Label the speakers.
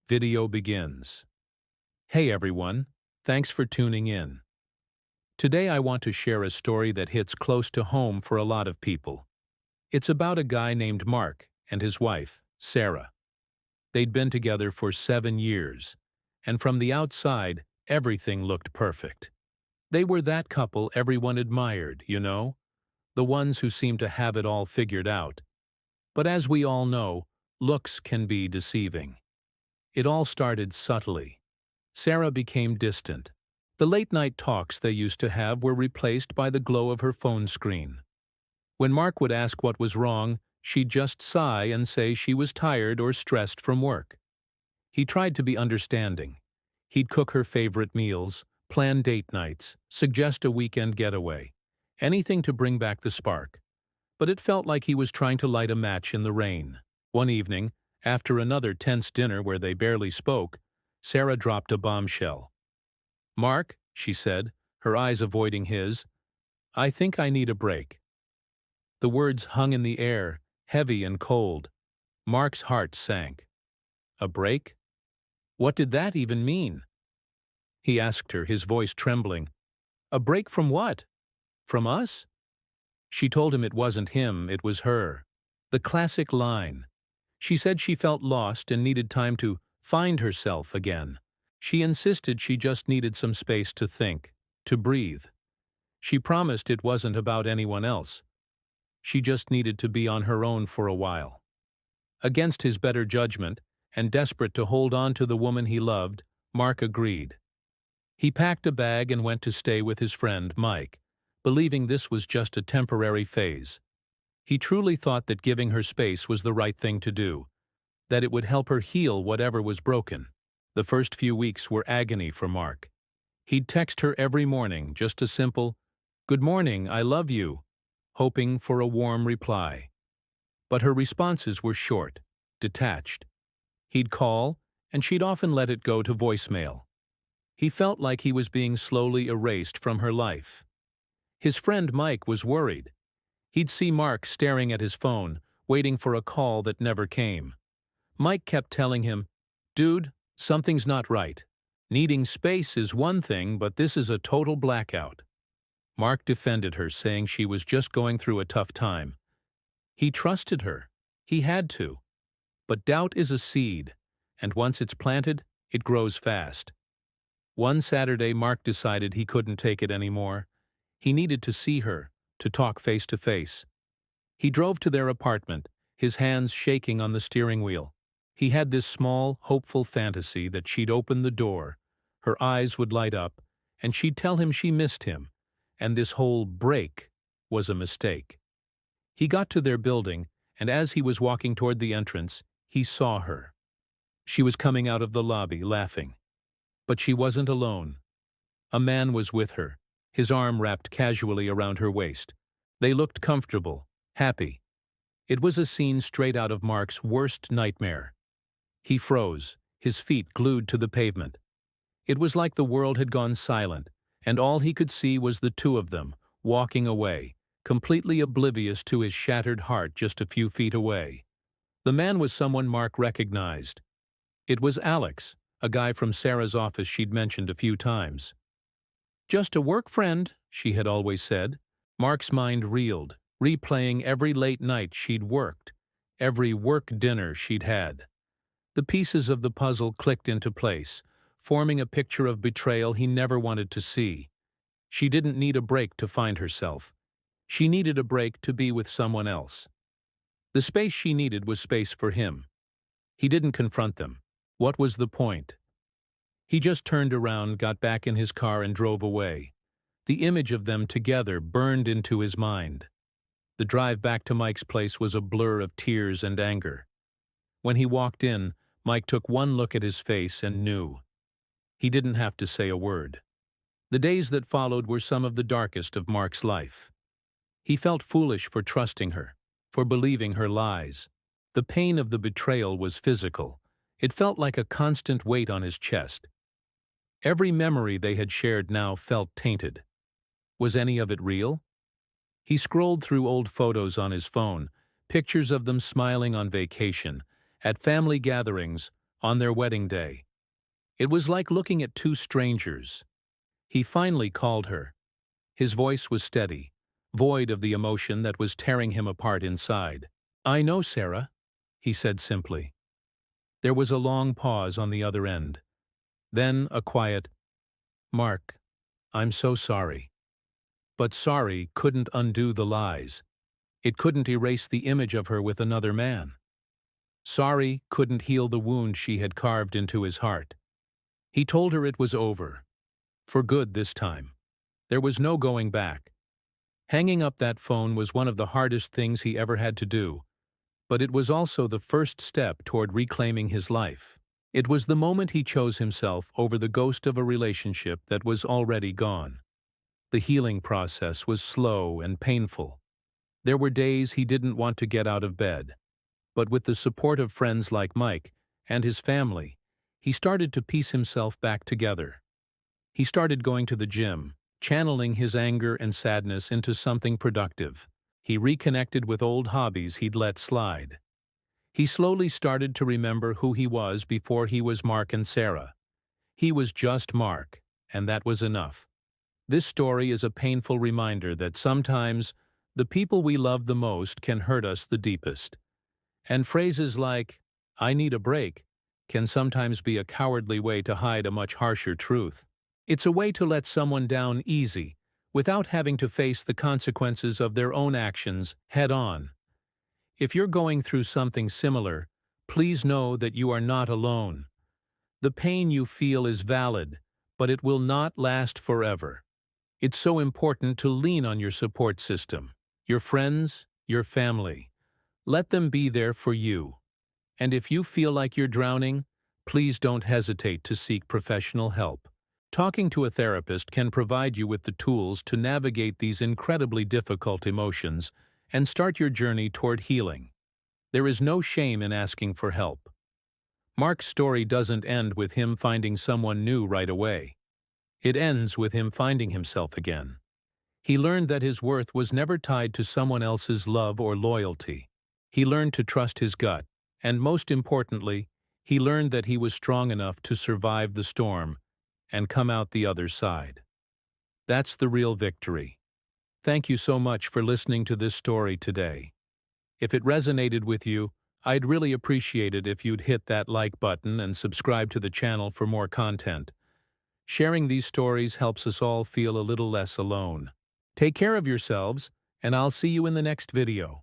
Speaker 1: Video begins. Hey everyone, thanks for tuning in. Today I want to share a story that hits close to home for a lot of people. It's about a guy named Mark and his wife, Sarah. They'd been together for 7 years, and from the outside, everything looked perfect. They were that couple everyone admired, the ones who seemed to have it all figured out. But as we all know, looks can be deceiving. It all started subtly. Sarah became distant. The late-night talks they used to have were replaced by the glow of her phone screen. When Mark would ask what was wrong, she'd just sigh and say she was tired or stressed from work. He tried to be understanding. He'd cook her favorite meals, plan date nights, suggest a weekend getaway. Anything to bring back the spark. But it felt like he was trying to light a match in the rain. One evening, after another tense dinner where they barely spoke, Sarah dropped a bombshell. "Mark," she said, her eyes avoiding his, "I think I need a break." The words hung in the air, heavy and cold. Mark's heart sank. A break? What did that even mean? He asked her, his voice trembling. A break from what? From us? She told him it wasn't him, it was her. The classic line. She said she felt lost and needed time to find herself again. She insisted she just needed some space to think, to breathe. She promised it wasn't about anyone else. She just needed to be on her own for a while. Against his better judgment, and desperate to hold on to the woman he loved, Mark agreed. He packed a bag and went to stay with his friend, Mike, believing this was just a temporary phase. He truly thought that giving her space was the right thing to do, that it would help her heal whatever was broken. The first few weeks were agony for Mark. He'd text her every morning, just a simple, "Good morning, I love you," hoping for a warm reply. But her responses were short, detached. He'd call, and she'd often let it go to voicemail. He felt like he was being slowly erased from her life. His friend Mike was worried. He'd see Mark staring at his phone, waiting for a call that never came. Mike kept telling him, "Dude, something's not right. Needing space is one thing, but this is a total blackout." Mark defended her, saying she was just going through a tough time. He trusted her. He had to. But doubt is a seed, and once it's planted, it grows fast. One Saturday, Mark decided he couldn't take it anymore. He needed to see her, to talk face to face. He drove to their apartment, his hands shaking on the steering wheel. He had this small, hopeful fantasy that she'd open the door, her eyes would light up, and she'd tell him she missed him, and this whole break was a mistake. He got to their building, and as he was walking toward the entrance, he saw her. She was coming out of the lobby, laughing. But she wasn't alone. A man was with her, his arm wrapped casually around her waist. They looked comfortable, happy. It was a scene straight out of Mark's worst nightmare. He froze, his feet glued to the pavement. It was like the world had gone silent, and all he could see was the two of them, walking away, completely oblivious to his shattered heart just a few feet away. The man was someone Mark recognized. It was Alex, a guy from Sarah's office she'd mentioned a few times. "Just a work friend," she had always said. Mark's mind reeled, replaying every late night she'd worked, every work dinner she'd had. The pieces of the puzzle clicked into place, forming a picture of betrayal he never wanted to see. She didn't need a break to find herself. She needed a break to be with someone else. The space she needed was space for him. He didn't confront them. What was the point? He just turned around, got back in his car, and drove away. The image of them together burned into his mind. The drive back to Mike's place was a blur of tears and anger. When he walked in, Mike took one look at his face and knew. He didn't have to say a word. The days that followed were some of the darkest of Mark's life. He felt foolish for trusting her, for believing her lies. The pain of the betrayal was physical. It felt like a constant weight on his chest. Every memory they had shared now felt tainted. Was any of it real? He scrolled through old photos on his phone, pictures of them smiling on vacation, at family gatherings, on their wedding day. It was like looking at two strangers. He finally called her. His voice was steady, void of the emotion that was tearing him apart inside. "I know, Sarah," he said simply. There was a long pause on the other end. Then a quiet, "Mark, I'm so sorry." But sorry couldn't undo the lies. It couldn't erase the image of her with another man. Sorry couldn't heal the wound she had carved into his heart. He told her it was over. For good this time. There was no going back. Hanging up that phone was one of the hardest things he ever had to do, but it was also the first step toward reclaiming his life. It was the moment he chose himself over the ghost of a relationship that was already gone. The healing process was slow and painful. There were days he didn't want to get out of bed. But with the support of friends like Mike and his family, he started to piece himself back together. He started going to the gym, channeling his anger and sadness into something productive. He reconnected with old hobbies he'd let slide. He slowly started to remember who he was before he was Mark and Sarah. He was just Mark, and that was enough. This story is a painful reminder that sometimes the people we love the most can hurt us the deepest. And phrases like, "I need a break," can sometimes be a cowardly way to hide a much harsher truth. It's a way to let someone down easy, without having to face the consequences of their own actions head-on. If you're going through something similar, please know that you are not alone. The pain you feel is valid, but it will not last forever. It's so important to lean on your support system, your friends, your family. Let them be there for you. And if you feel like you're drowning, please don't hesitate to seek professional help. Talking to a therapist can provide you with the tools to navigate these incredibly difficult emotions and start your journey toward healing. There is no shame in asking for help. Mark's story doesn't end with him finding someone new right away. It ends with him finding himself again. He learned that his worth was never tied to someone else's love or loyalty. He learned to trust his gut, and most importantly, he learned that he was strong enough to survive the storm and come out the other side. That's the real victory. Thank you so much for listening to this story today. If it resonated with you, I'd really appreciate it if you'd hit that like button and subscribe to the channel for more content. Sharing these stories helps us all feel a little less alone. Take care of yourselves, and I'll see you in the next video.